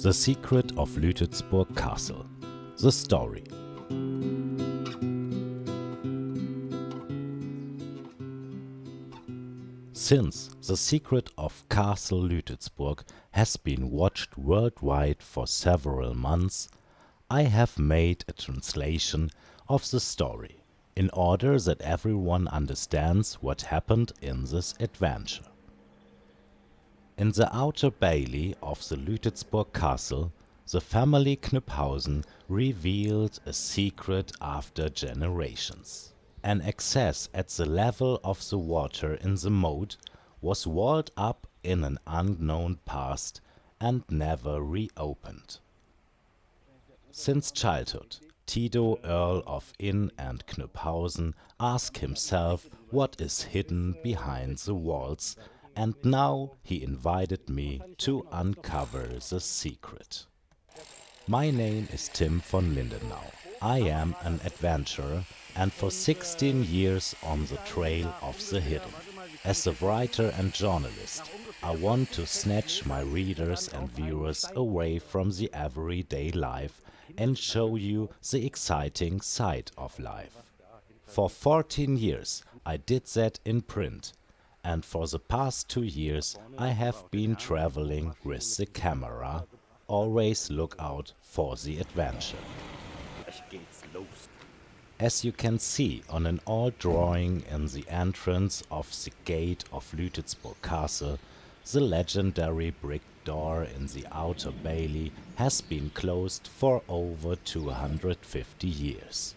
The Secret of Lütetsburg Castle. The story. Since The Secret of Castle Lütetsburg has been watched worldwide for several months, I have made a translation of the story in order that everyone understands what happened in this adventure. In the outer bailey of the Lütetsburg Castle, the family Knyphausen revealed a secret after generations. An access at the level of the water in the moat was walled up in an unknown past and never reopened. Since childhood, Tito, Earl of Inn and Knyphausen, asked himself what is hidden behind the walls, and now he invited me to uncover the secret. My name is Tim von Lindenau. I am an adventurer and for 16 years on the trail of the hidden. As a writer and journalist, I want to snatch my readers and viewers away from the everyday life and show you the exciting side of life. For 14 years I did that in print, and for the past 2 years I have been traveling with the camera. Always look out for the adventure. As you can see on an old drawing in the entrance of the gate of Lütetsburg Castle, the legendary brick door in the outer bailey has been closed for over 250 years.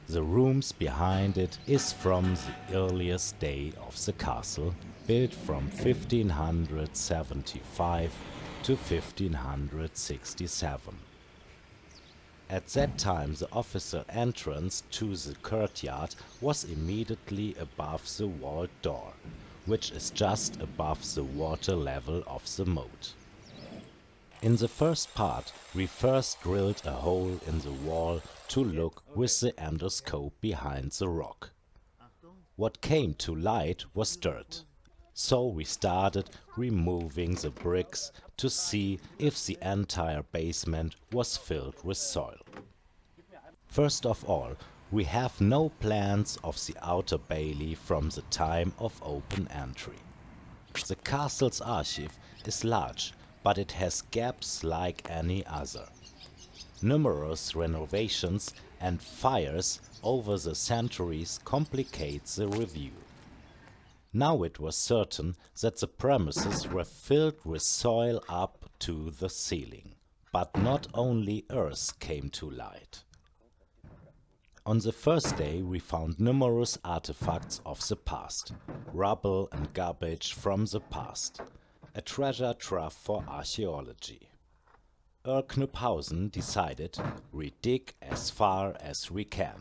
The rooms behind it is from the earliest day of the castle, built from 1575 to 1567. At that time the official entrance to the courtyard was immediately above the walled door, which is just above the water level of the moat. In the first part we first drilled a hole in the wall to look with the endoscope behind the rock. What came to light was dirt, so we started removing the bricks to see if the entire basement was filled with soil. First of all, we have no plans of the outer bailey from the time of open entry. The castle's archive is large, but it has gaps like any other. Numerous renovations and fires over the centuries complicate the review. Now it was certain that the premises were filled with soil up to the ceiling. But not only earth came to light. On the first day we found numerous artifacts of the past, rubble and garbage from the past, a treasure trove for archaeology. Earl Knyphausen decided we dig as far as we can.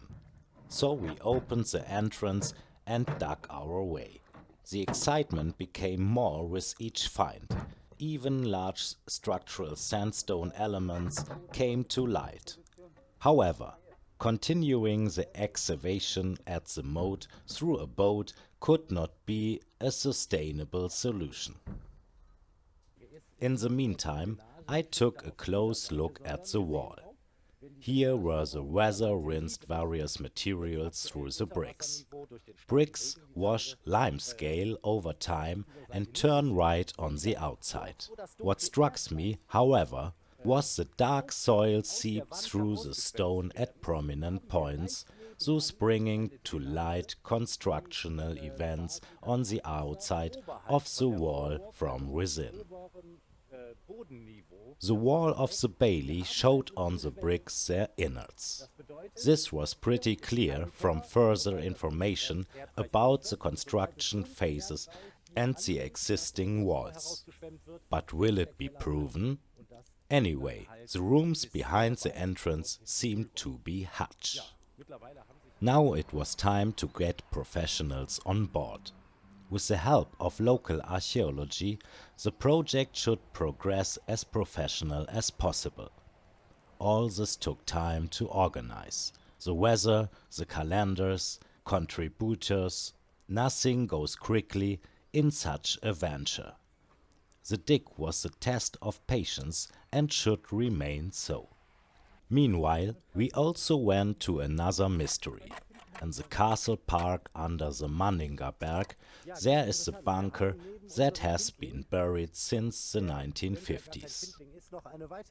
So we opened the entrance and dug our way. The excitement became more with each find. Even large structural sandstone elements came to light. However, continuing the excavation at the moat through a boat could not be a sustainable solution. In the meantime, I took a close look at the wall. Here were the weather-rinsed various materials through the bricks. Bricks wash limescale over time and turn white on the outside. What struck me, however, was the dark soil seeped through the stone at prominent points, thus bringing to light constructional events on the outside of the wall from within. The wall of the bailey showed on the bricks their innards. This was pretty clear from further information about the construction phases and the existing walls. But will it be proven? Anyway, the rooms behind the entrance seemed to be hutch. Now it was time to get professionals on board. With the help of local archaeology, the project should progress as professional as possible. All this took time to organize. The weather, the calendars, contributors, nothing goes quickly in such a venture. The dig was a test of patience and should remain so. Meanwhile, we also went to another mystery. In the castle park under the Manningerberg, there is a bunker that has been buried since the 1950s.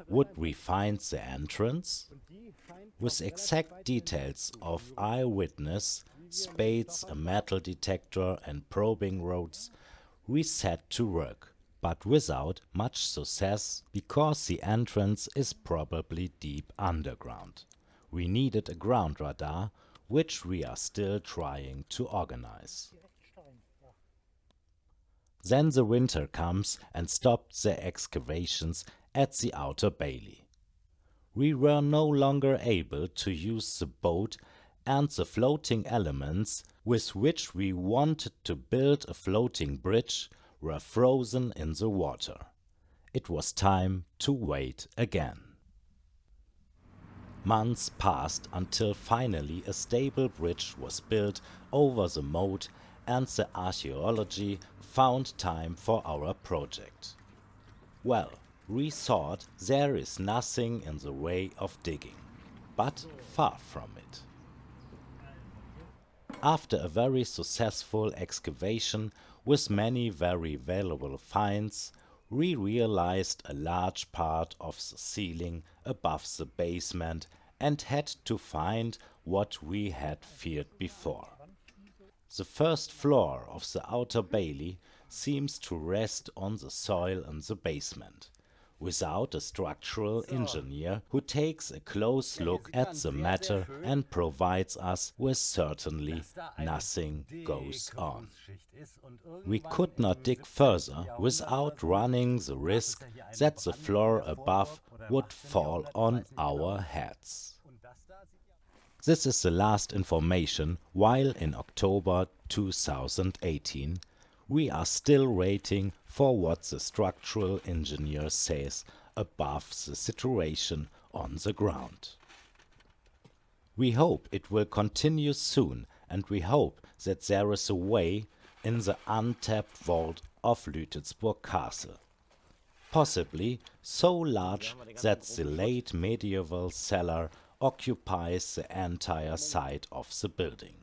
Would we find the entrance? With exact details of eyewitness, spades, a metal detector and probing rods, we set to work, but without much success because the entrance is probably deep underground. We needed a ground radar, which we are still trying to organize. Then the winter comes and stopped the excavations at the outer bailey. We were no longer able to use the boat, and the floating elements with which we wanted to build a floating bridge were frozen in the water. It was time to wait again. Months passed until finally a stable bridge was built over the moat and the archaeology found time for our project. Well, we thought there is nothing in the way of digging, but far from it. After a very successful excavation with many very valuable finds, we realized a large part of the ceiling above the basement and had to find what we had feared before. The first floor of the outer bailey seems to rest on the soil in the basement, without a structural engineer who takes a close look at the matter and provides us with certainly nothing goes on. We could not dig further without running the risk that the floor above would fall on our heads. This is the last information, while in October 2018 we are still waiting for what the structural engineer says above the situation on the ground. We hope it will continue soon, and we hope that there is a way in the untapped vault of Lütetsburg Castle. Possibly so large that the late medieval cellar occupies the entire side of the building.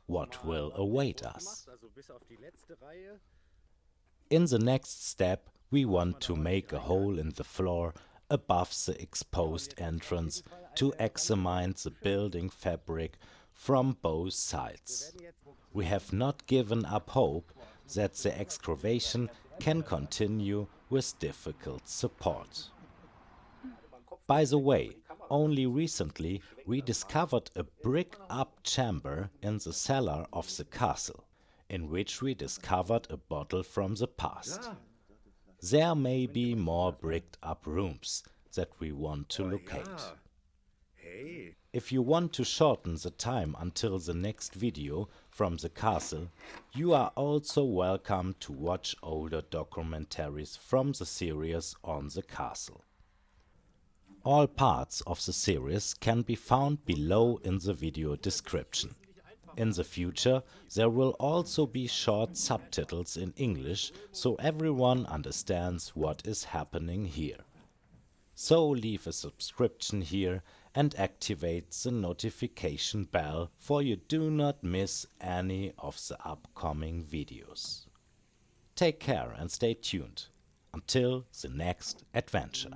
What will await us? In the next step, we want to make a hole in the floor above the exposed entrance to examine the building fabric from both sides. We have not given up hope that the excavation can continue with difficult support. By the way, only recently we discovered a brick-up chamber in the cellar of the castle, in which we discovered a bottle from the past. There may be more bricked-up rooms that we want to locate. If you want to shorten the time until the next video from the castle, you are also welcome to watch older documentaries from the series on the castle. All parts of the series can be found below in the video description. In the future, there will also be short subtitles in English, so everyone understands what is happening here. So leave a subscription here and activate the notification bell for you do not miss any of the upcoming videos. Take care and stay tuned. Until the next adventure.